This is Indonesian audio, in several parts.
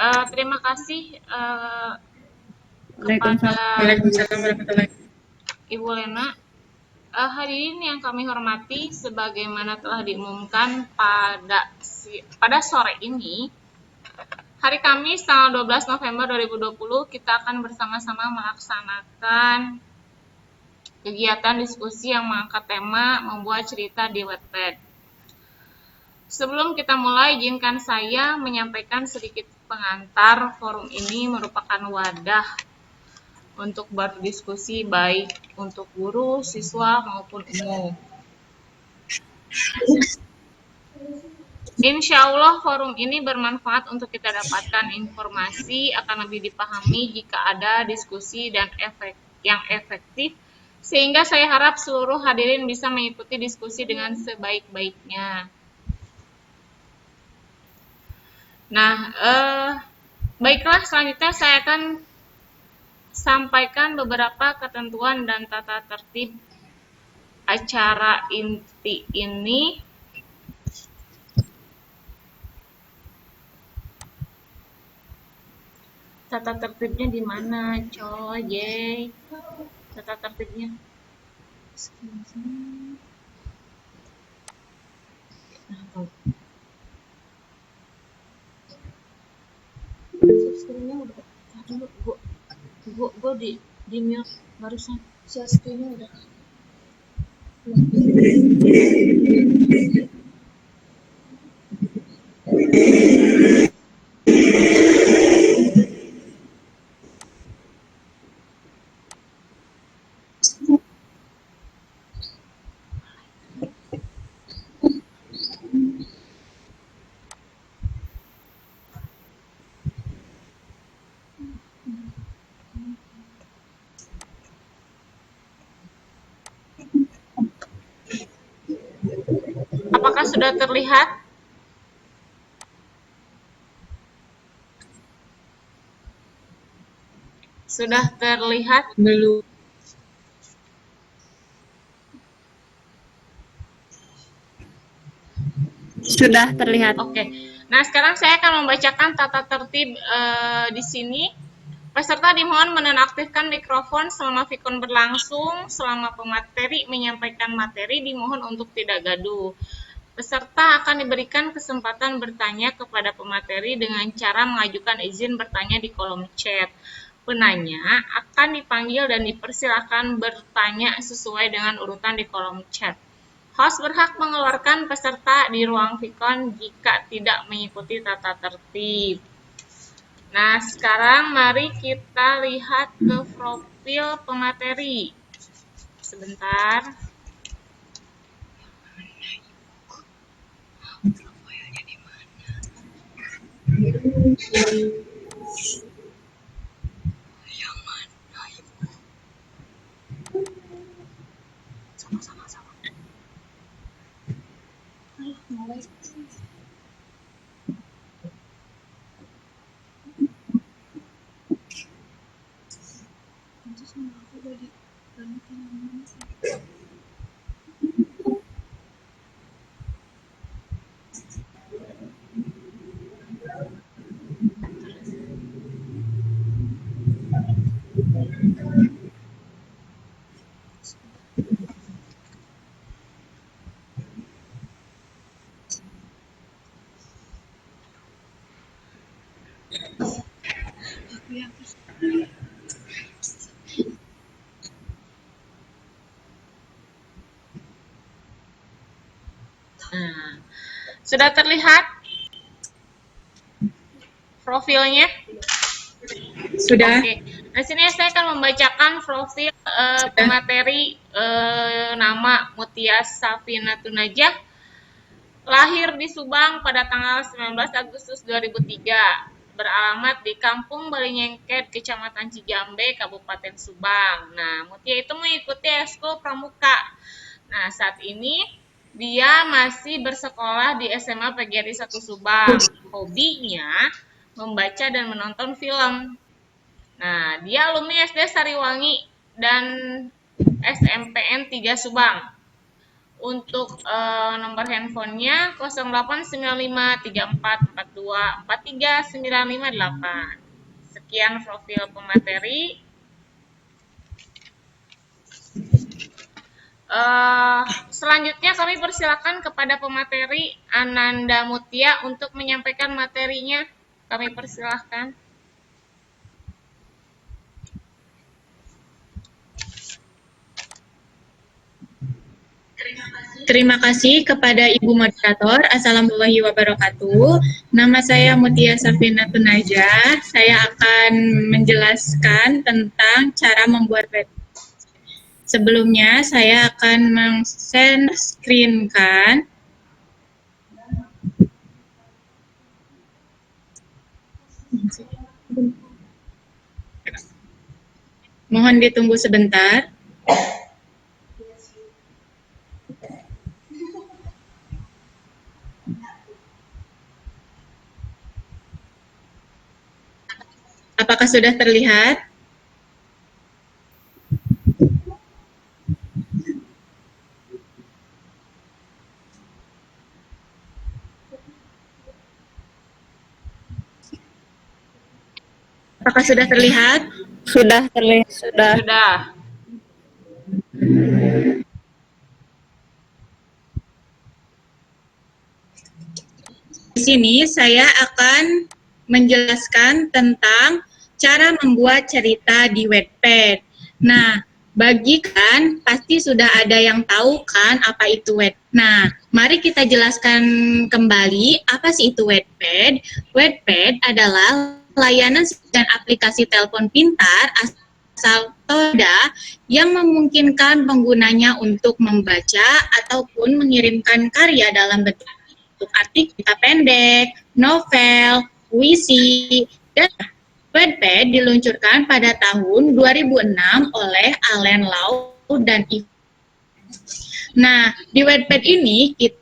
Terima kasih kepada Waalaikumsalam warahmatullahi wabarakatuh. Ibu Lena. Hadirin yang kami hormati, sebagaimana telah diumumkan pada sore ini, hari Kamis tanggal 12 November 2020, kita akan bersama-sama melaksanakan kegiatan diskusi yang mengangkat tema membuat cerita di Wattpad. Sebelum kita mulai, izinkan saya menyampaikan sedikit pengantar. Forum ini merupakan wadah untuk berdiskusi baik untuk guru, siswa, maupun umum. Insya Allah forum ini bermanfaat untuk kita dapatkan informasi, akan lebih dipahami jika ada diskusi dan yang efektif, sehingga saya harap seluruh hadirin bisa mengikuti diskusi dengan sebaik-baiknya. Nah, baiklah, selanjutnya saya akan sampaikan beberapa ketentuan dan tata tertib acara inti ini. Tata tertibnya di mana, coy? Tata tertibnya. Screen-nya udah. Gue di mute barusan. Share screen-nya udah. Apakah sudah terlihat? Sudah terlihat? Belum. Sudah terlihat. Oke. Nah, sekarang saya akan membacakan tata tertib di sini. Peserta dimohon menonaktifkan mikrofon selama vikon berlangsung. Selama pemateri menyampaikan materi, dimohon untuk tidak gaduh. Peserta akan diberikan kesempatan bertanya kepada pemateri dengan cara mengajukan izin bertanya di kolom chat. Penanya akan dipanggil dan dipersilakan bertanya sesuai dengan urutan di kolom chat. Host berhak mengeluarkan peserta di ruang vikon jika tidak mengikuti tata tertib. Nah, sekarang mari kita lihat ke profil pemateri. Sebentar. Profilnya di mana? Yang mana, Ibu? Sama-sama. Mulai. Itu sama aku udah di mana sih? Nah, sudah terlihat profilnya? Sudah. Oke. Nah, sini saya akan membacakan profil pemateri. Nama Mutia Safinatun Najah, lahir di Subang pada tanggal 19 Agustus 2003, beralamat di Kampung Balinyengket, Kecamatan Cijambe, Kabupaten Subang. Nah, Mutia itu mengikuti ekskul pramuka. Nah, saat ini dia masih bersekolah di SMA PGRI 1 Subang. Hobinya membaca dan menonton film. Nah, dia alumni SD Sariwangi dan SMPN 3 Subang. Untuk nomor handphonenya 089534424398. Sekian profil pemateri. Selanjutnya kami persilakan kepada pemateri Ananda Mutia untuk menyampaikan materinya. Kami persilahkan. Terima kasih kepada Ibu Moderator. Assalamualaikum wabarakatuh. Nama saya Mutia Safinatun Najah. Saya akan menjelaskan tentang cara membuat web. Sebelumnya saya akan men-share screen-kan. Mohon ditunggu sebentar. Apakah sudah terlihat? Apakah sudah terlihat? Sudah terlihat, sudah. Sudah. Di sini saya akan menjelaskan tentang cara membuat cerita di Wattpad. Nah, bagi kan pasti sudah ada yang tahu kan apa itu Wattpad. Nah, mari kita jelaskan kembali apa sih itu Wattpad. Wattpad adalah layanan dan aplikasi telepon pintar asal Toda yang memungkinkan penggunanya untuk membaca ataupun mengirimkan karya dalam bentuk artikel pendek, novel, puisi, dan Wattpad diluncurkan pada tahun 2006 oleh Alan Lau dan Yves. Nah, di Wattpad ini kita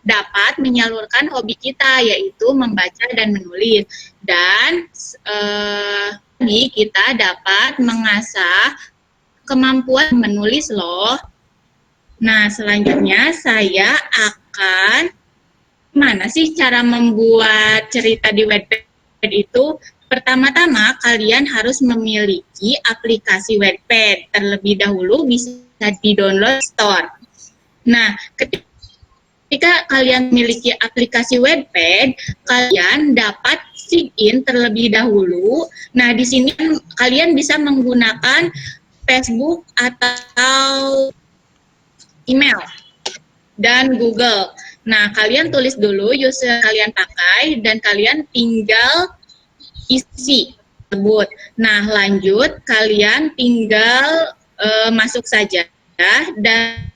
dapat menyalurkan hobi kita, yaitu membaca dan menulis. Dan ini kita dapat mengasah kemampuan menulis loh. Nah, selanjutnya saya akan mana sih cara membuat cerita di Wattpad itu? Pertama-tama kalian harus memiliki aplikasi Wattpad. Terlebih dahulu bisa di-download store. Nah, ketika kalian memiliki aplikasi Wattpad, kalian dapat sign in terlebih dahulu. Nah, di sini kalian bisa menggunakan Facebook atau email dan Google. Nah, kalian tulis dulu user kalian pakai dan kalian tinggal isi tersebut. Nah, lanjut kalian tinggal masuk saja dan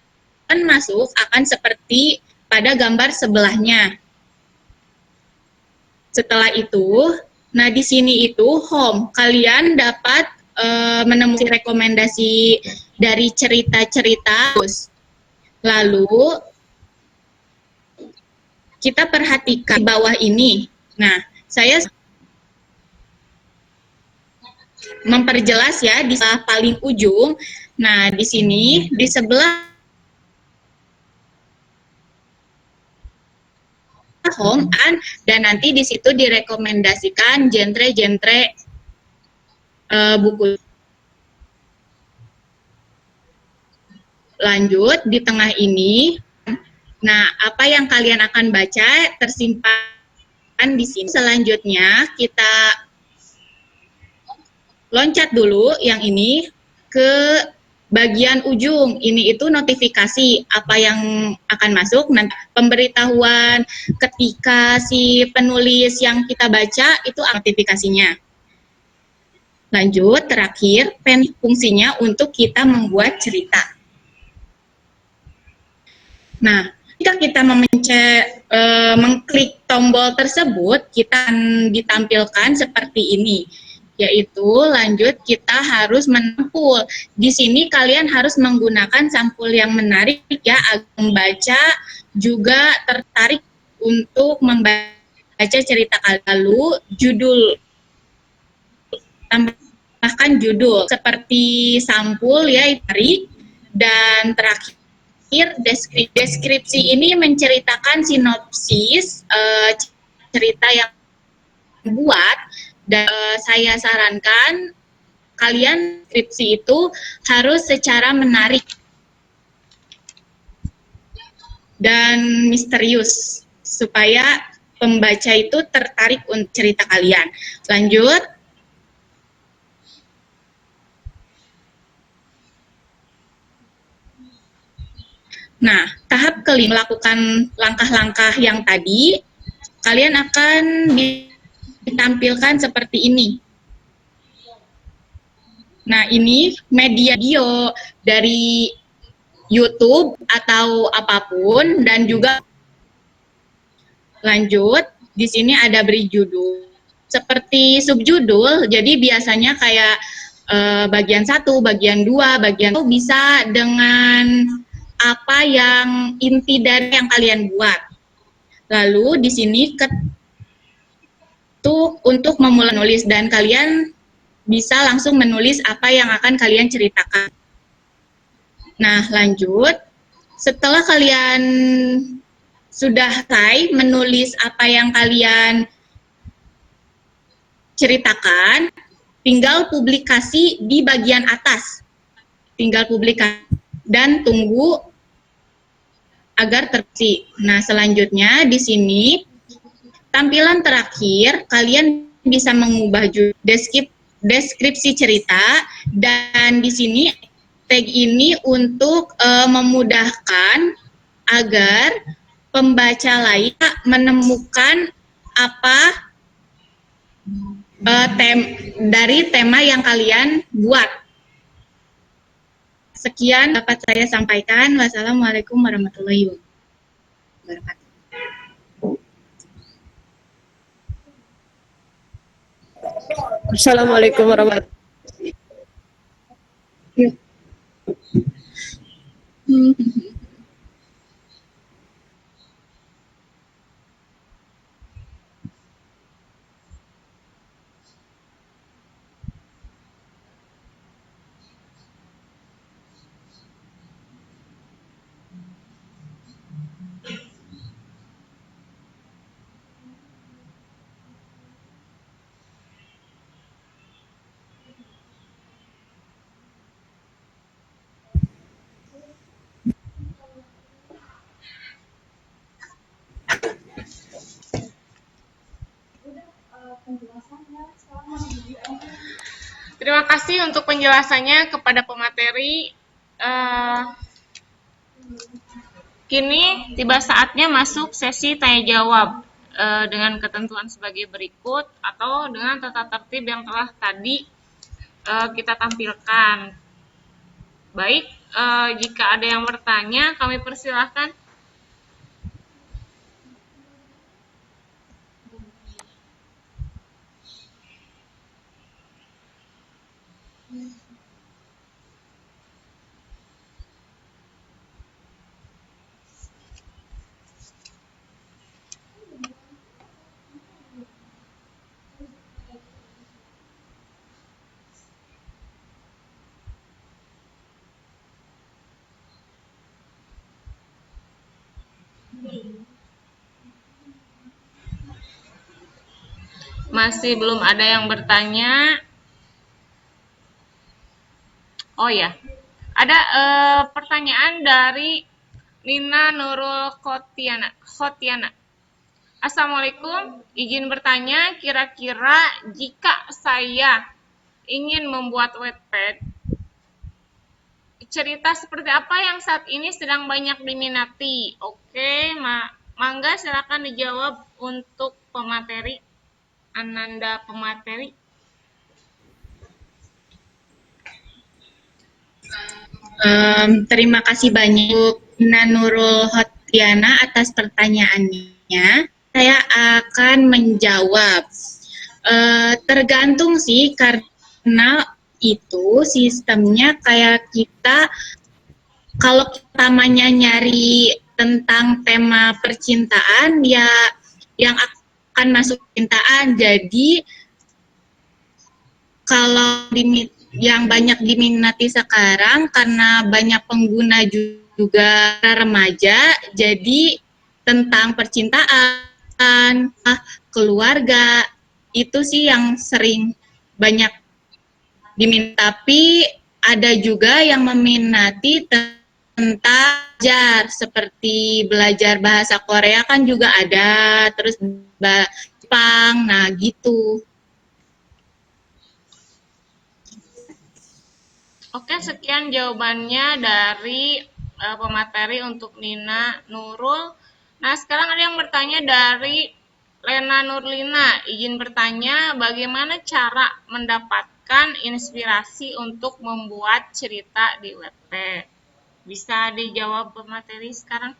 masuk akan seperti pada gambar sebelahnya. Setelah itu, nah di sini itu home. Kalian dapat menemukan rekomendasi dari cerita-cerita. Lalu kita perhatikan di bawah ini. Nah, saya memperjelas ya di paling ujung. Nah, di sini di sebelah home dan nanti di situ direkomendasikan genre-genre buku. Lanjut di tengah ini. Nah, apa yang kalian akan baca tersimpan di sini. Selanjutnya kita loncat dulu yang ini ke bagian ujung. Ini itu notifikasi apa yang akan masuk. Nanti pemberitahuan ketika si penulis yang kita baca itu notifikasinya. Lanjut, terakhir, fungsinya untuk kita membuat cerita. Nah, jika kita mengklik tombol tersebut, kita akan ditampilkan seperti ini. Yaitu lanjut kita harus menampul. Di sini kalian harus menggunakan sampul yang menarik ya agar membaca juga tertarik untuk membaca cerita kalian. Lalu judul, tambahkan judul seperti sampul ya tarik dan terakhir deskripsi ini menceritakan sinopsis cerita yang buat, dan saya sarankan kalian skripsi itu harus secara menarik dan misterius supaya pembaca itu tertarik untuk cerita kalian. Lanjut. Nah, tahap kelima, melakukan langkah-langkah yang tadi, kalian akan ditampilkan seperti ini. Nah, ini media video dari YouTube atau apapun, dan juga lanjut, di sini ada beri judul. Seperti subjudul, jadi biasanya kayak bagian 1, bagian 2, bagian itu bisa dengan apa yang inti dari yang kalian buat. Lalu di sini untuk memulai nulis, dan kalian bisa langsung menulis apa yang akan kalian ceritakan. Nah, lanjut. Setelah kalian sudah selesai menulis apa yang kalian ceritakan, tinggal publikasi di bagian atas. Tinggal publikasi dan tunggu agar terisi. Nah, selanjutnya di sini tampilan terakhir, kalian bisa mengubah deskripsi cerita, dan di sini tag ini untuk memudahkan agar pembaca lain menemukan apa dari tema yang kalian buat. Sekian dapat saya sampaikan. Wassalamualaikum warahmatullahi wabarakatuh. Assalamualaikum warahmatullahi wabarakatuh. Terima kasih untuk penjelasannya kepada pemateri. Kini tiba saatnya masuk sesi tanya jawab dengan ketentuan sebagai berikut atau dengan tata tertib yang telah tadi kita tampilkan. Baik, jika ada yang bertanya, kami persilahkan. Masih belum ada yang bertanya. Oh ya, ada pertanyaan dari Nina Nurul Khotiana. Assalamualaikum, izin bertanya, kira-kira jika saya ingin membuat Wattpad, cerita seperti apa yang saat ini sedang banyak diminati? Oke, mangga silakan dijawab untuk pemateri, Ananda pemateri. Terima kasih banyak Nina Nurul Khotiana atas pertanyaannya. Saya akan menjawab. Tergantung sih, karena itu sistemnya kayak kita, kalau utamanya nyari tentang tema percintaan, ya yang akan masuk percintaan. Jadi kalau yang banyak diminati sekarang karena banyak pengguna juga remaja, jadi tentang percintaan, keluarga, itu sih yang sering banyak diminati. Tapi ada juga yang meminati tentang belajar, seperti belajar bahasa Korea kan juga ada, terus Jepang, nah gitu. Oke, sekian jawabannya dari pemateri untuk Nina Nurul. Nah, sekarang ada yang bertanya dari Lena Nurlina. Izin bertanya, bagaimana cara mendapatkan inspirasi untuk membuat cerita di Wattpad? Bisa dijawab pemateri sekarang?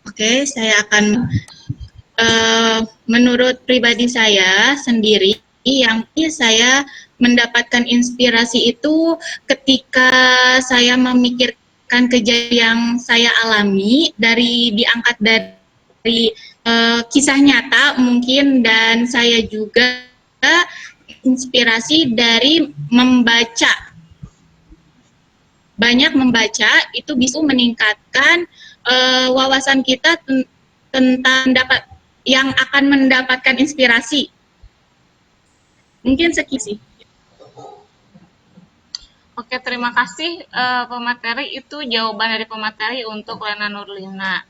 Oke, saya akan menurut pribadi saya sendiri, yang saya mendapatkan inspirasi itu ketika saya memikirkan kejadian yang saya alami diangkat dari kisah nyata mungkin, dan saya juga inspirasi dari banyak membaca itu bisa meningkatkan wawasan kita tentang yang akan mendapatkan inspirasi. Mungkin sekian sih. Oke, terima kasih pemateri. Itu jawaban dari pemateri untuk Lena Nurlina.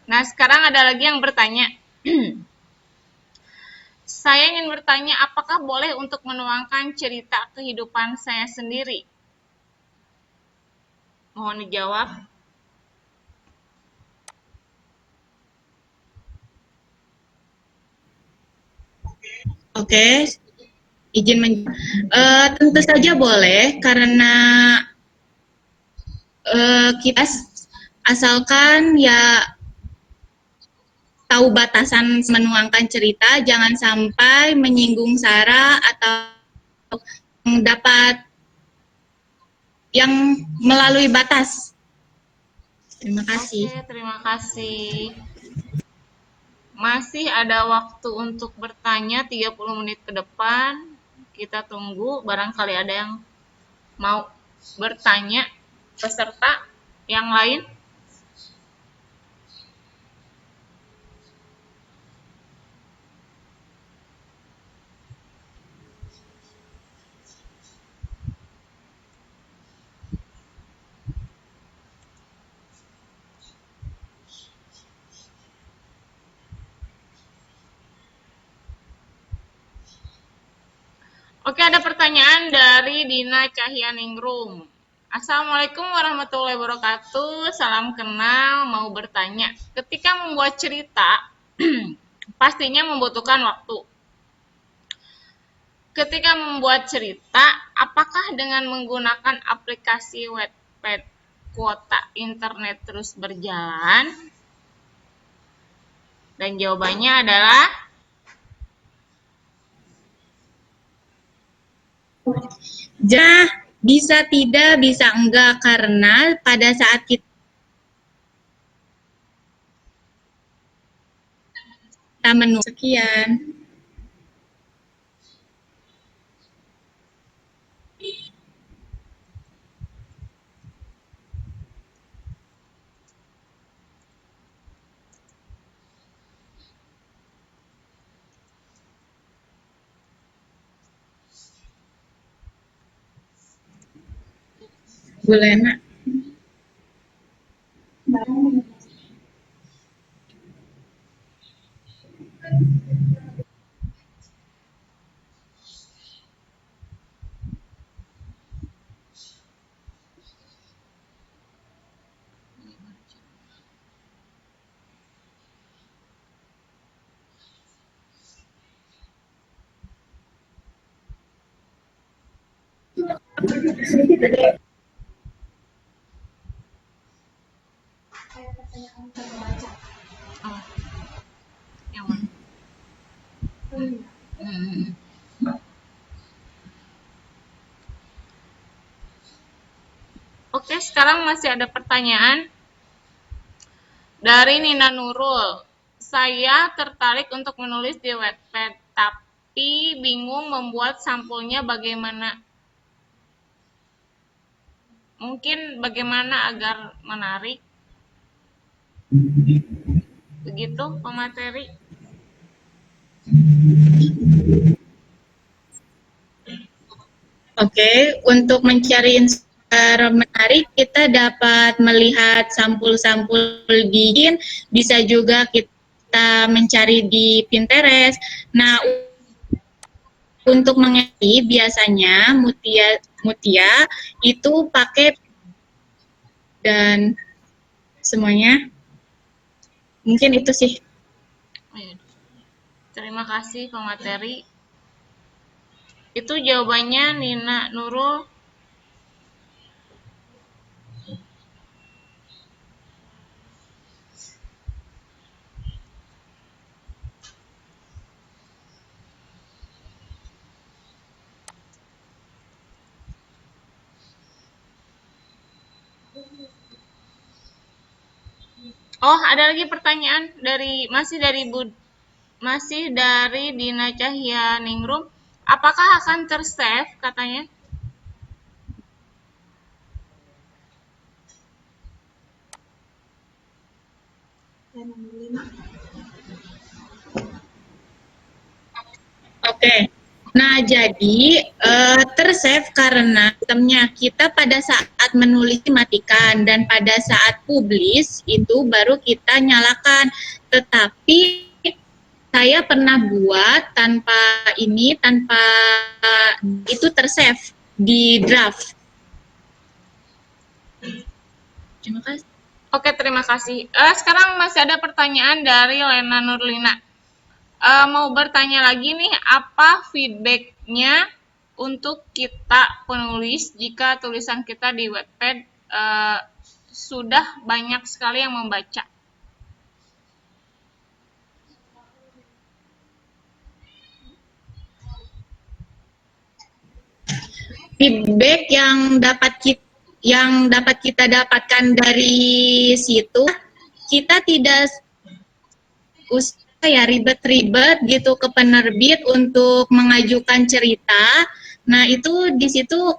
Nah, sekarang ada lagi yang bertanya. Saya ingin bertanya, apakah boleh untuk menuangkan cerita kehidupan saya sendiri? Mohon dijawab. Oke, tentu saja boleh, karena kita asalkan ya tahu batasan menuangkan cerita, jangan sampai menyinggung sara atau dapat yang melalui batas. Terima kasih. Oke, terima kasih. Masih ada waktu untuk bertanya 30 menit ke depan. Kita tunggu, barangkali ada yang mau bertanya peserta yang lain. Oke, ada pertanyaan dari Dina Cahyaningrum. Assalamualaikum warahmatullahi wabarakatuh. Salam kenal, mau bertanya. Ketika membuat cerita, pastinya membutuhkan waktu. Ketika membuat cerita, apakah dengan menggunakan aplikasi Wattpad kuota internet terus berjalan? Dan jawabannya adalah bisa tidak, bisa enggak, karena pada saat kita menunggu. Sekian. Bu Lena. yang mana? Oke, sekarang masih ada pertanyaan Dari Nina Nurul, saya tertarik untuk menulis di Wattpad, tapi bingung membuat sampulnya bagaimana. Mungkin bagaimana agar menarik, begitu pemateri. Oke, untuk mencari inspirasi menarik, kita dapat melihat sampul-sampul di bisa juga kita mencari di Pinterest. Nah, untuk mengerti biasanya Mutia itu pakai dan semuanya. Mungkin itu sih. Terima kasih pemateri. Itu jawabannya Nina Nurul. Oh, ada lagi pertanyaan masih dari Dina Cahya Ningrum. Apakah akan tersave katanya? Oke. Nah, jadi tersave karena sistemnya kita pada saat menulis matikan dan pada saat publish itu baru kita nyalakan. Tetapi saya pernah buat tanpa itu tersave di draft. Terima kasih. Oke, terima kasih. Sekarang masih ada pertanyaan dari Lena Nurlina. Mau bertanya lagi nih, apa feedbacknya untuk kita penulis jika tulisan kita di Wattpad sudah banyak sekali yang membaca? Feedback yang dapat kita dapatkan dari situ, kita tidak usah ya ribet-ribet gitu ke penerbit untuk mengajukan cerita. Nah, itu di situ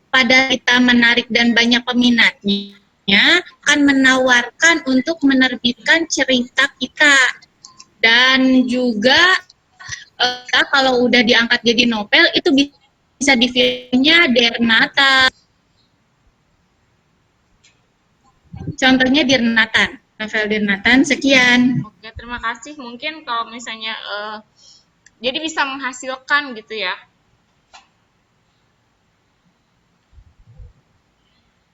pada kita menarik dan banyak peminatnya akan menawarkan untuk menerbitkan cerita kita. Dan juga kalau udah diangkat jadi novel itu bisa di filmnya Dernata. Contohnya Dirnatan, novel Dirnatan. Sekian. Oke, terima kasih. Mungkin kalau misalnya jadi bisa menghasilkan gitu ya.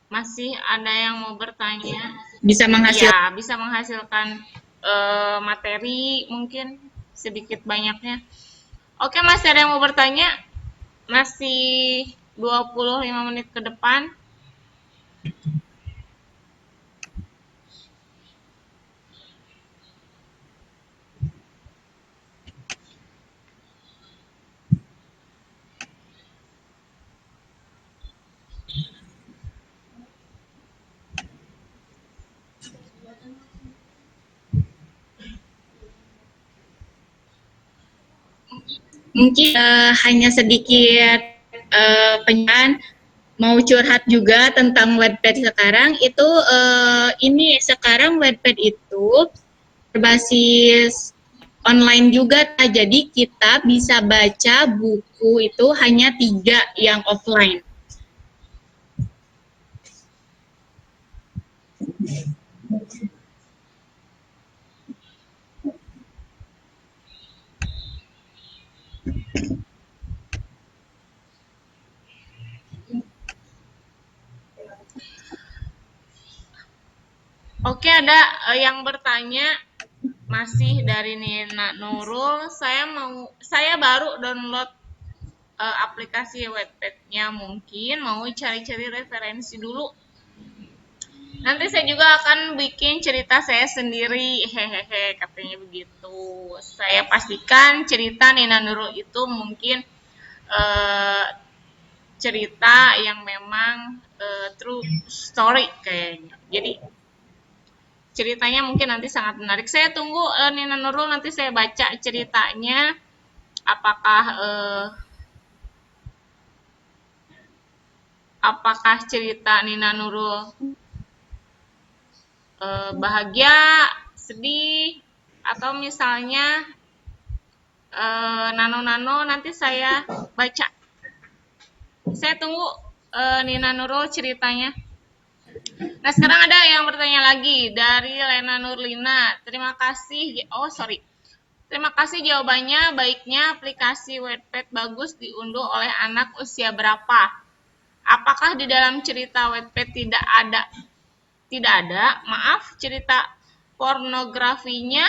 Masih ada yang mau bertanya? Bisa menghasilkan. Ya, bisa menghasilkan materi mungkin sedikit banyaknya. Oke, masih ada yang mau bertanya? Masih 25 menit ke depan. Mungkin hanya sedikit penjelasan, mau curhat juga tentang Wattpad sekarang itu ini sekarang Wattpad itu berbasis online juga, jadi kita bisa baca buku itu hanya 3 yang offline. Oke, ada yang bertanya masih dari Nina Nurul. Saya baru download aplikasi Wattpad-nya, mungkin mau cari-cari referensi dulu. Nanti saya juga akan bikin cerita saya sendiri, hehehe, katanya begitu. Saya pastikan cerita Nina Nurul itu mungkin cerita yang memang true story kayaknya. Jadi ceritanya mungkin nanti sangat menarik. Saya tunggu Nina Nurul, nanti saya baca ceritanya. Apakah cerita Nina Nurul bahagia, sedih, atau misalnya nano-nano, nanti saya baca. Saya tunggu Nina Nurul ceritanya. Nah, sekarang ada yang bertanya lagi dari Lena Nurlina. Terima kasih. Terima kasih jawabannya. Baiknya aplikasi Wattpad bagus diunduh oleh anak usia berapa? Apakah di dalam cerita Wattpad tidak ada, maaf, cerita pornografinya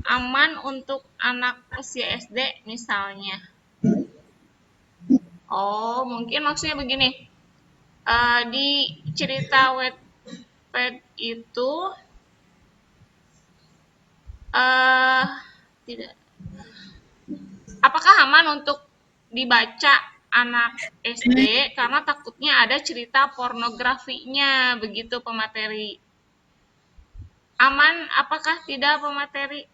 aman untuk anak usia SD misalnya? Oh, mungkin maksudnya begini. Di cerita Wattpad itu tidak. Apakah aman untuk dibaca anak SD karena takutnya ada cerita pornografinya, begitu pemateri? Aman apakah tidak pemateri?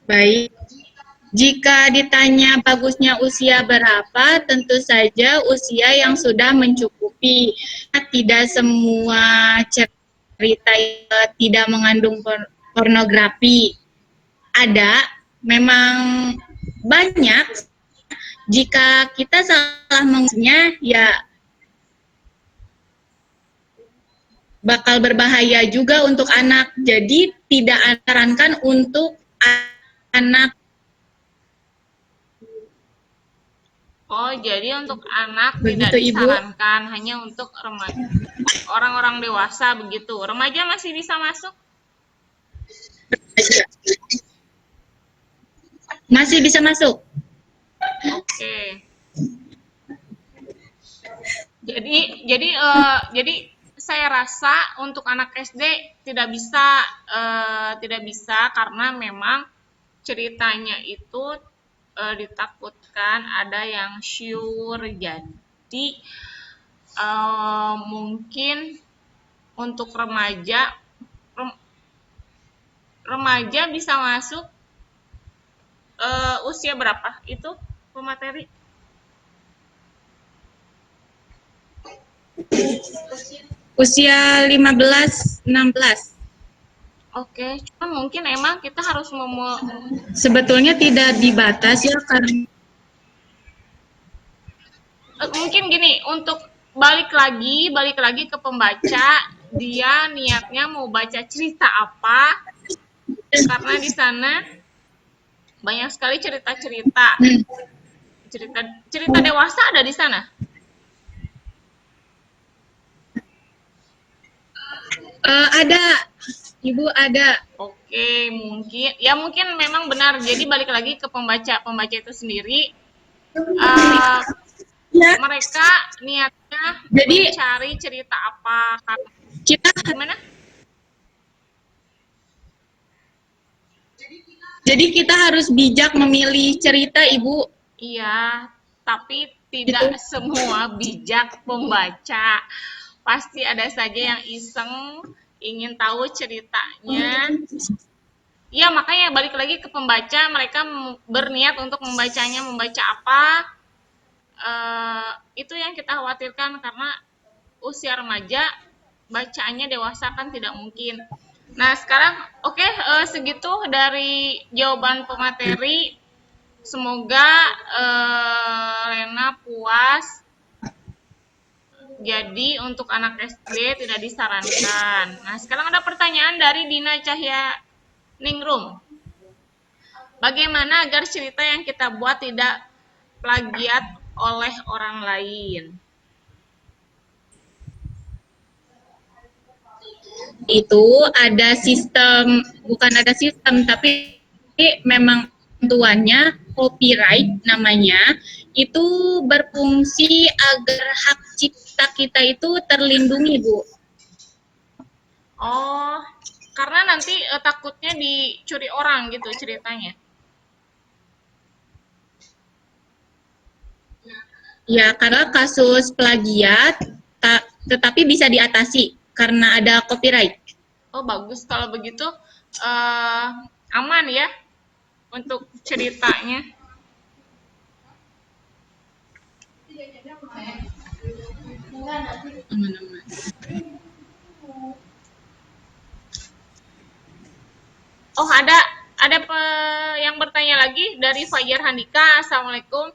Baik. Jika ditanya bagusnya usia berapa, tentu saja usia yang sudah mencukupi. Tidak semua cerita tidak mengandung pornografi. Ada, memang banyak. Jika kita salah mengusnya, ya bakal berbahaya juga untuk anak. Jadi tidak disarankan untuk anak. Oh, jadi untuk anak Begitu, tidak Ibu. disarankan, hanya untuk remaja, orang-orang dewasa begitu. Remaja masih bisa masuk? Masih bisa masuk. Oke. Jadi saya rasa untuk anak SD tidak bisa karena memang ceritanya itu ditakutkan ada yang syur. Jadi mungkin untuk remaja bisa masuk usia berapa itu pemateri? Usia 15-16. Oke, cuma mungkin emang kita harus Sebetulnya tidak dibatas ya, karena mungkin gini, untuk balik lagi ke pembaca, dia niatnya mau baca cerita apa, karena di sana banyak sekali cerita dewasa ada di sana. ada, Ibu ada. Oke, mungkin memang benar. Jadi balik lagi ke pembaca itu sendiri. Mereka niatnya Jadi mencari cerita apa? kita Gimana? harus bijak memilih cerita, Ibu. Iya, tapi tidak Gitu. semua bijak pembaca. Pasti ada saja yang iseng, ingin tahu ceritanya. Iya, makanya balik lagi ke pembaca, mereka berniat untuk membaca apa, itu yang kita khawatirkan karena usia remaja, bacaannya dewasa kan tidak mungkin. Nah, sekarang oke, segitu dari jawaban pemateri. Semoga Lena puas. Jadi untuk anak SD tidak disarankan. Nah, sekarang ada pertanyaan dari Dina Cahya Ningrum. Bagaimana agar cerita yang kita buat tidak plagiat oleh orang lain? Itu ada sistem, bukan ada sistem, tapi memang tentuannya copyright namanya, itu berfungsi agar hak cipta kita itu terlindungi, Bu. Oh, karena nanti takutnya dicuri orang gitu ceritanya. Ya, karena kasus plagiat, tetapi bisa diatasi karena ada copyright. Oh, bagus kalau begitu. Aman ya untuk ceritanya. Aman-aman. Oh, ada yang bertanya lagi dari Fajar Handika. Assalamualaikum.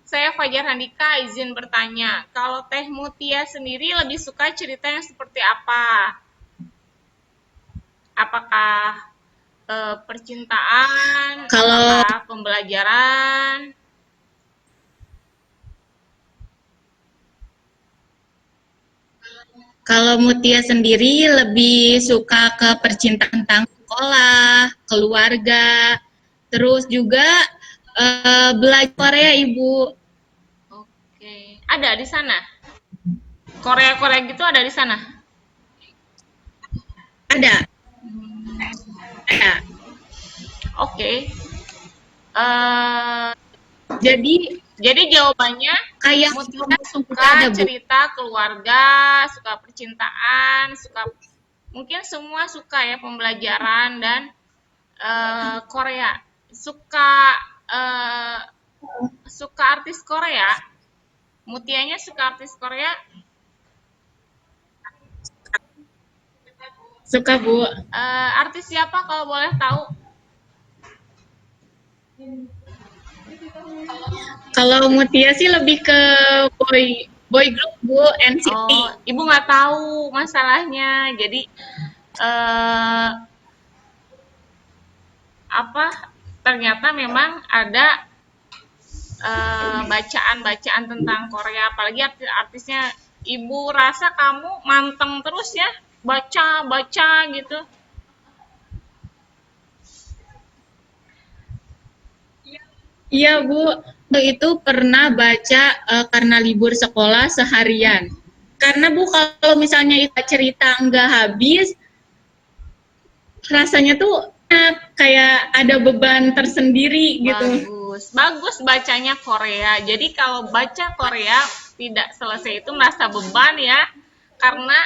Saya Fajar Handika, izin bertanya. Kalau Teh Mutia sendiri lebih suka cerita yang seperti apa? Apakah percintaan? Kalau Apakah pembelajaran? Kalau Mutia sendiri lebih suka ke percintaan tentang sekolah, keluarga, terus juga belajar Korea, Ibu. Oke, ada di sana. Korea-Korea gitu ada di sana. Ada, ada. Oke. Eh, Jadi jadi jawabannya kayak Mutia ada, suka Bu. cerita keluarga, suka percintaan, mungkin semua suka ya pembelajaran dan Korea. Eh, suka artis Korea. Mutianya suka artis Korea. Suka, Bu. Artis siapa kalau boleh tahu? Kalau Mutia sih lebih ke boy group, Bu, NCT. Oh, ibu nggak tahu masalahnya. Jadi eh, apa? Ternyata memang ada bacaan-bacaan tentang Korea, apalagi artis-artisnya. Ibu rasa kamu manteng terus ya, baca-baca gitu. Iya, Bu. Itu pernah baca karena libur sekolah seharian. Karena Bu, kalau misalnya itu cerita nggak habis, rasanya tuh kayak ada beban tersendiri gitu. Bagus, bagus bacanya Korea. Jadi kalau baca Korea tidak selesai itu merasa beban ya, karena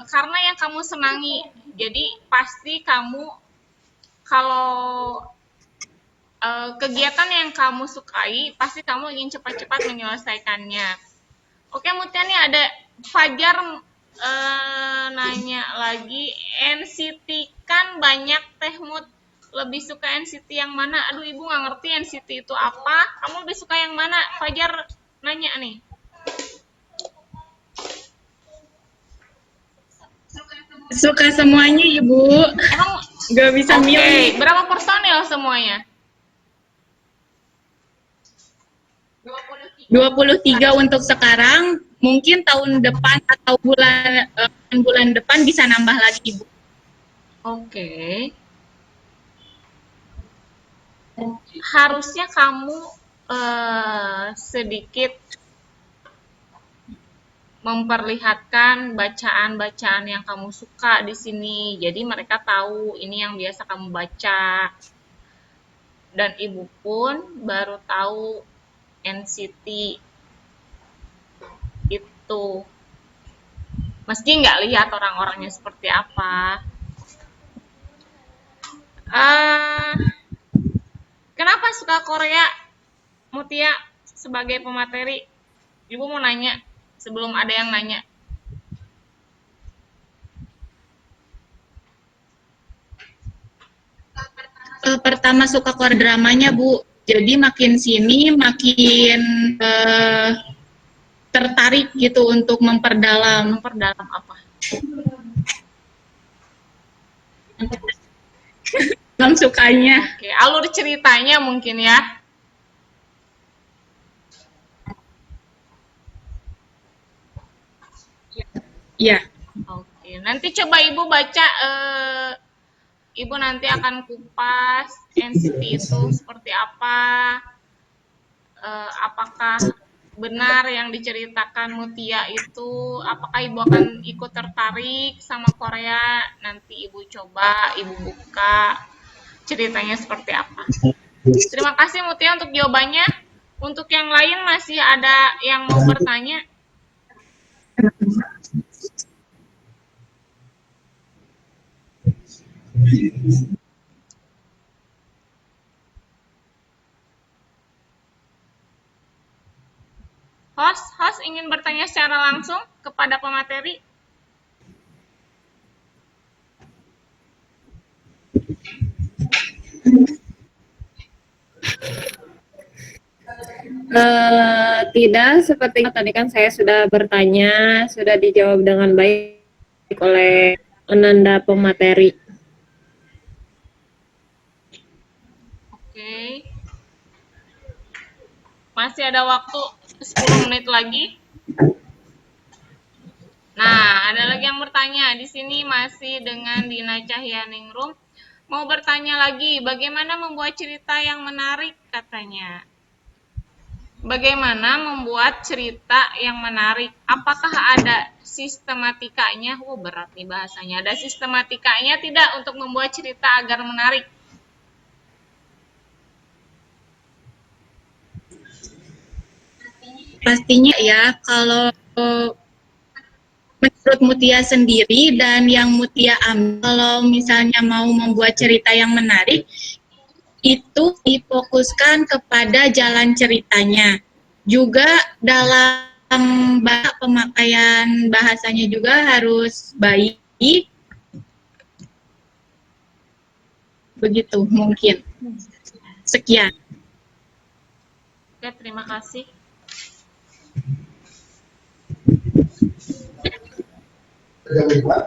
karena yang kamu senangi. Jadi pasti kamu kalau kegiatan yang kamu sukai, pasti kamu ingin cepat-cepat menyelesaikannya. Oke, Mutia nih ada Fajar nanya lagi, NCT kan banyak Teh Mut, lebih suka NCT yang mana? Aduh, ibu nggak ngerti NCT itu apa. Kamu lebih suka yang mana? Fajar nanya nih. Suka semuanya, Ibu. Emang Nggak bisa milih. berapa personil semuanya? 23 untuk sekarang, mungkin tahun depan atau bulan depan bisa nambah lagi, Bu. Oke. Harusnya kamu sedikit memperlihatkan bacaan-bacaan yang kamu suka di sini. Jadi mereka tahu ini yang biasa kamu baca. Dan ibu pun baru tahu NCT itu. Meski nggak lihat orang-orangnya seperti apa. Kenapa suka Korea, Mutia, sebagai pemateri? Ibu mau nanya sebelum ada yang nanya. Pertama suka Korea dramanya, Bu. Jadi makin sini makin tertarik gitu untuk memperdalam. Memperdalam apa? Bang sukanya. Oke, alur ceritanya mungkin ya. Iya. Oke, nanti coba ibu baca. Ibu nanti akan kupas NCT itu seperti apa. Apakah benar yang diceritakan Mutia itu? Apakah ibu akan ikut tertarik sama Korea? Nanti ibu coba, ibu buka ceritanya seperti apa. Terima kasih Mutia untuk jawabannya. Untuk yang lain masih ada yang mau bertanya? Host ingin bertanya secara langsung kepada pemateri? Tidak, seperti tadi kan saya sudah bertanya, sudah dijawab dengan baik oleh Ananda pemateri. Oke. Masih ada waktu 10 menit lagi. Nah, ada lagi yang bertanya. Di sini masih dengan Dina Cahyaningrum. Mau bertanya lagi, bagaimana membuat cerita yang menarik katanya? Bagaimana membuat cerita yang menarik? Apakah ada sistematikanya? Berat nih bahasanya. Ada sistematikanya tidak untuk membuat cerita agar menarik? Pastinya ya, kalau menurut Mutia sendiri dan yang Mutia ambil, kalau misalnya mau membuat cerita yang menarik, itu difokuskan kepada jalan ceritanya. Juga dalam pemakaian bahasanya juga harus baik. Begitu mungkin. Sekian. Oke, terima kasih.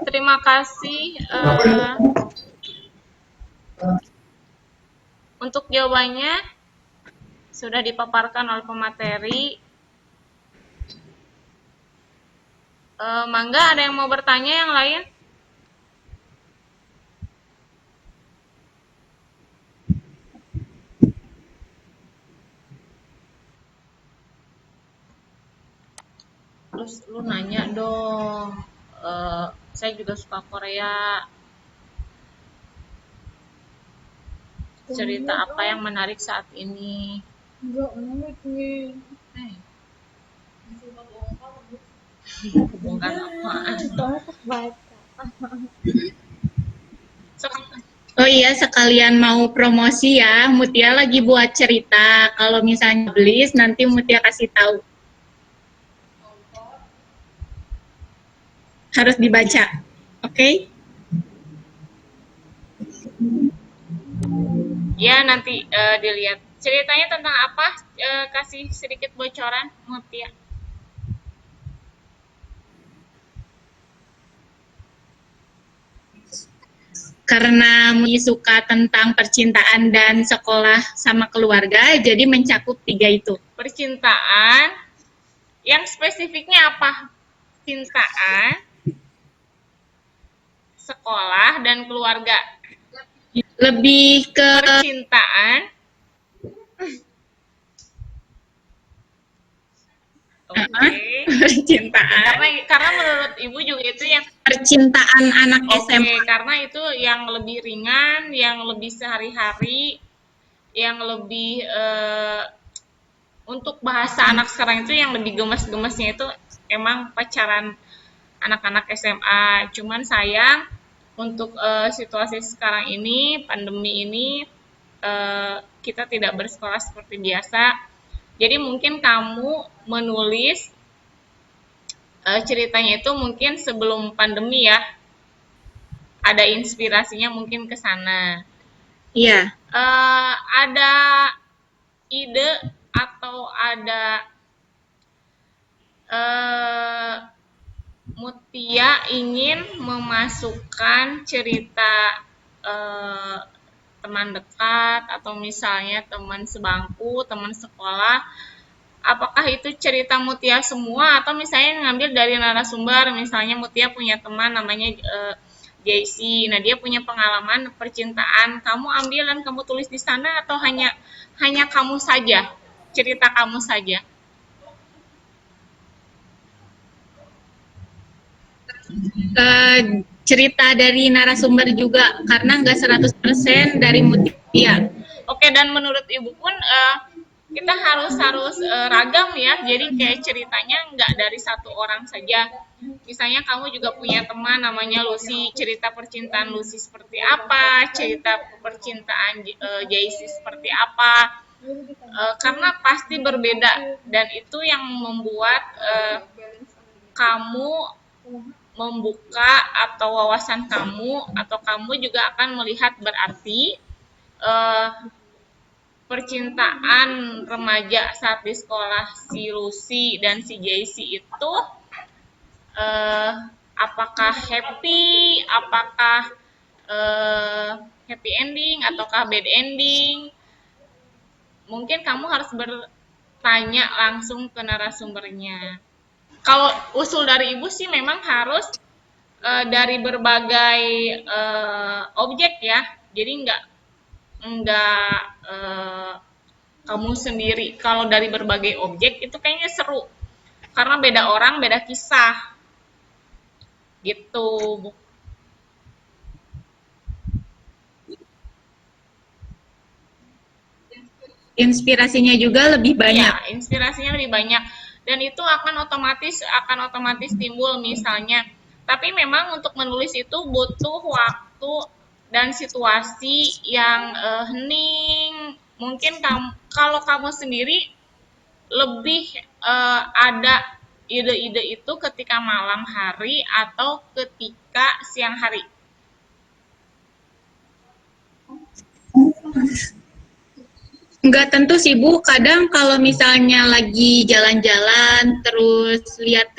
Terima kasih untuk jawabannya sudah dipaparkan oleh pemateri. Mangga, ada yang mau bertanya yang lain? Terus lu nanya dong. Saya juga suka Korea. Cerita apa yang menarik saat ini? Bukan apaan. Oh iya, sekalian mau promosi ya, Mutia lagi buat cerita. Kalau misalnya beli, nanti Mutia kasih tahu. Harus dibaca, oke? Ya, nanti dilihat. Ceritanya tentang apa? Kasih sedikit bocoran, Mutia. Karena Mutia suka tentang percintaan dan sekolah sama keluarga, jadi mencakup 3 itu. Percintaan, yang spesifiknya apa? Cintaan, sekolah, dan keluarga. Lebih ke Percintaan. Oke. percintaan. Karena menurut Ibu juga itu yang Percintaan anak SMA. karena itu yang lebih ringan, yang lebih sehari-hari, yang lebih untuk bahasa anak sekarang itu yang lebih gemes-gemesnya itu emang pacaran anak-anak SMA. Cuman sayang untuk situasi sekarang ini, pandemi ini, kita tidak bersekolah seperti biasa. Jadi mungkin kamu menulis ceritanya itu mungkin sebelum pandemi ya. Ada inspirasinya mungkin ke sana. Iya. Ada ide atau ada Mutia ingin memasukkan cerita teman dekat atau misalnya teman sebangku, teman sekolah. Apakah itu cerita Mutia semua atau misalnya ngambil dari narasumber, misalnya Mutia punya teman namanya JC, nah dia punya pengalaman percintaan, kamu ambil dan kamu tulis di sana atau hanya kamu saja, cerita kamu saja? Cerita dari narasumber juga, karena nggak 100% dari Mutia. Oke, dan menurut Ibu pun kita harus ragam ya. Jadi kayak ceritanya nggak dari satu orang saja. Misalnya kamu juga punya teman namanya Lucy, cerita percintaan Lucy seperti apa, cerita percintaan Jaisy seperti apa. Karena pasti berbeda dan itu yang membuat kamu membuka atau wawasan kamu atau kamu juga akan melihat berarti percintaan remaja saat di sekolah si Lucy dan si Jaisy itu apakah happy, apakah happy ending ataukah bad ending. Mungkin kamu harus bertanya langsung ke narasumbernya. Kalau usul dari ibu sih memang harus dari berbagai objek ya. Jadi nggak kamu sendiri. Kalau dari berbagai objek itu kayaknya seru. Karena beda orang, beda kisah. Gitu. Inspirasinya juga lebih banyak. Ya, inspirasinya lebih banyak dan itu akan otomatis timbul misalnya. Tapi memang untuk menulis itu butuh waktu dan situasi yang hening. Mungkin kalau kamu sendiri lebih ada ide-ide itu ketika malam hari atau ketika siang hari. Nggak tentu sih Bu, kadang kalau misalnya lagi jalan-jalan terus lihat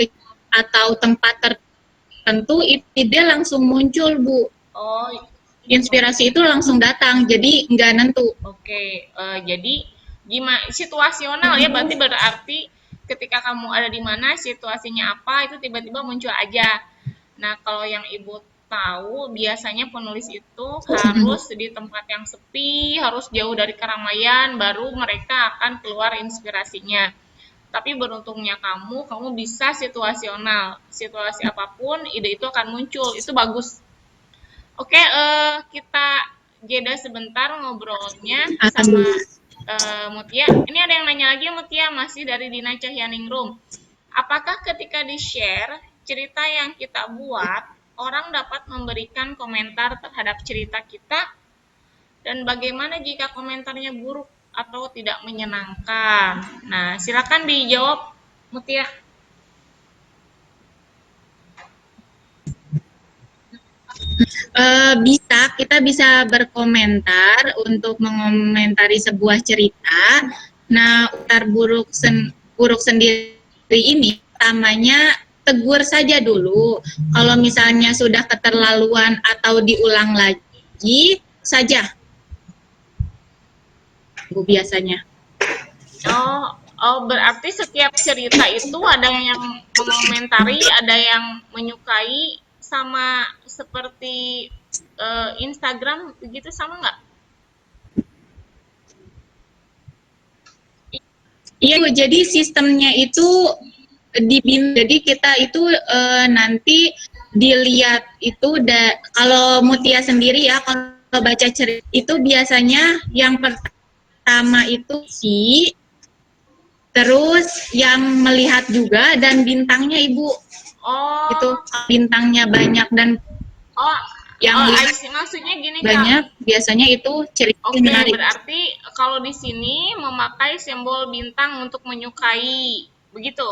atau tempat tertentu, ide langsung muncul Bu. Oh, Inspirasi itu langsung datang, jadi nggak nentu. Oke, jadi gimana situasional ya, berarti ketika kamu ada di mana, situasinya apa, itu tiba-tiba muncul aja. Nah, kalau yang Ibu tahu, biasanya penulis itu harus di tempat yang sepi, harus jauh dari keramaian, baru mereka akan keluar inspirasinya. Tapi beruntungnya kamu bisa situasional. Situasi apapun, ide itu akan muncul. Itu bagus. Oke, kita jeda sebentar ngobrolnya sama Mutia. Ini ada yang nanya lagi Mutia, masih dari Dina Cahyaningrum. Apakah ketika di-share cerita yang kita buat, orang dapat memberikan komentar terhadap cerita kita? Dan bagaimana jika komentarnya buruk atau tidak menyenangkan? Nah, silakan dijawab Mutia. Kita bisa berkomentar untuk mengomentari sebuah cerita. Nah, buruk sendiri ini pertamanya tegur saja dulu. Kalau misalnya sudah keterlaluan atau diulang lagi saja, Bu, biasanya. Oh, berarti setiap cerita itu ada yang mengomentari, ada yang menyukai, sama seperti Instagram begitu, sama nggak? Iya, jadi sistemnya itu jadi kita itu nanti dilihat itu kalau Mutia sendiri ya, kalau baca cerita itu biasanya yang pertama itu terus yang melihat juga dan bintangnya Ibu. Oh. Itu bintangnya banyak dan yang maksudnya gini banyak Kak. Biasanya itu cerita menarik. Berarti kalau di sini memakai simbol bintang untuk menyukai, begitu?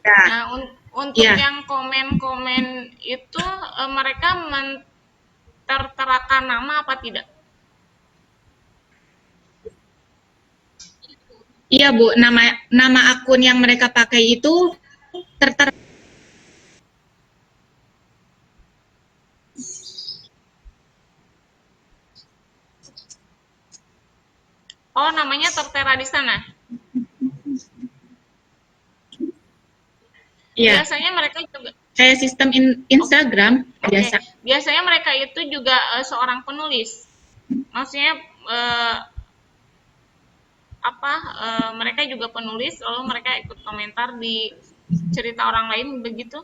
Ya. Nah, untuk yang komen-komen itu mereka terterakan nama apa tidak? Iya Bu, nama akun yang mereka pakai itu tertera. Oh, namanya tertera di sana? Iya. Biasanya mereka juga kayak sistem Instagram biasa. Biasanya mereka itu juga seorang penulis. Maksudnya mereka juga penulis, lalu mereka ikut komentar di cerita orang lain, begitu?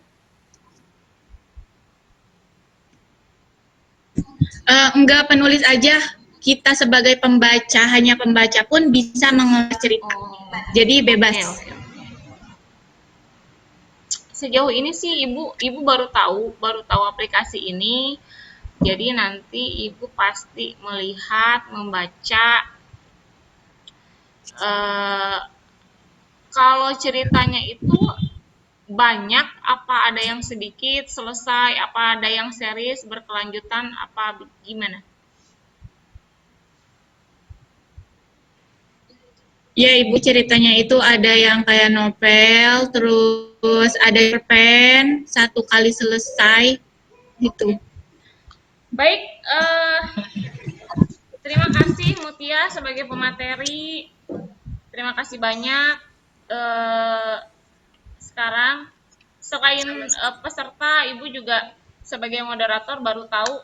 Enggak, penulis aja. kita sebagai pembaca, hanya pembaca pun bisa mengolah cerita. Oh, Jadi bebas. oke. Sejauh ini sih ibu baru tahu aplikasi ini. Jadi nanti ibu pasti melihat, membaca. Kalau ceritanya itu banyak, apa ada yang sedikit selesai, apa ada yang series berkelanjutan, apa gimana? Ya, Ibu, ceritanya itu ada yang kayak novel, terus ada cerpen, satu kali selesai, gitu. Baik, terima kasih Mutia sebagai pemateri. Terima kasih banyak. Sekarang selain peserta, Ibu juga sebagai moderator baru tahu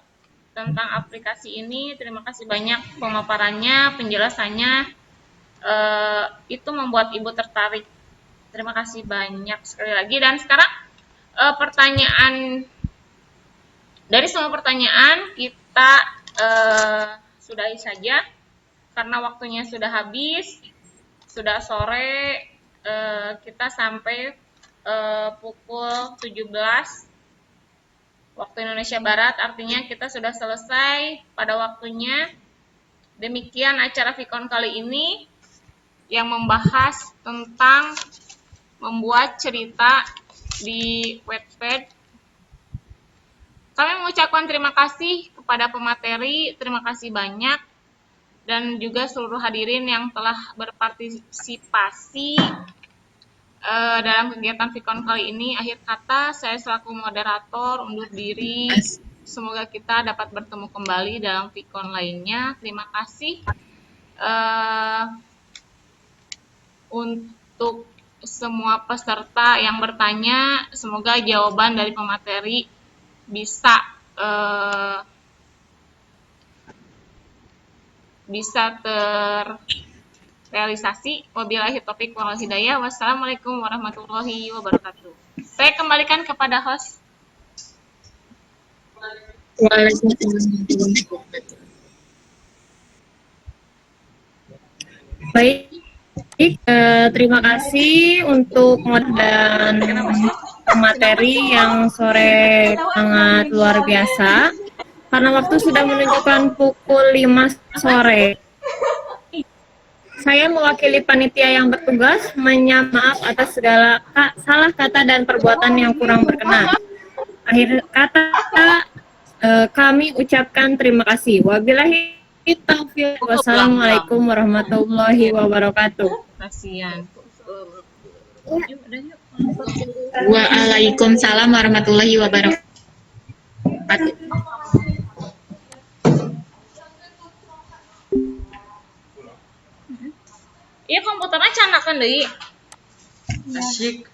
tentang aplikasi ini. Terima kasih banyak pemaparannya, penjelasannya. Itu membuat Ibu tertarik. Terima kasih banyak sekali lagi. Dan sekarang pertanyaan, dari semua pertanyaan kita sudahi saja karena waktunya sudah habis, sudah sore, kita sampai pukul 17 waktu Indonesia Barat, artinya kita sudah selesai pada waktunya. Demikian acara Vicon kali ini yang membahas tentang membuat cerita di Wattpad. Kami mengucapkan terima kasih kepada pemateri, terima kasih banyak, dan juga seluruh hadirin yang telah berpartisipasi dalam kegiatan Vicon kali ini. Akhir kata, saya selaku moderator undur diri. Semoga kita dapat bertemu kembali dalam Vicon lainnya. Terima kasih untuk semua peserta yang bertanya. Semoga jawaban dari pemateri bisa terrealisasi. Wabillahi taufiq wal hidayah. Wassalamualaikum warahmatullahi wabarakatuh. Saya kembalikan kepada host. Baik, terima kasih untuk dan materi yang sore sangat luar biasa. Karena waktu sudah menunjukkan pukul 5 sore. Saya mewakili panitia yang bertugas maaf atas segala salah kata dan perbuatan yang kurang berkenan. Akhir kata, kami ucapkan terima kasih. Wabillahi taufiq. Wassalamualaikum warahmatullahi wabarakatuh. Kasihan. Waalaikumsalam warahmatullahi wabarakatuh. Iya komputernya canakan deui. Asyik.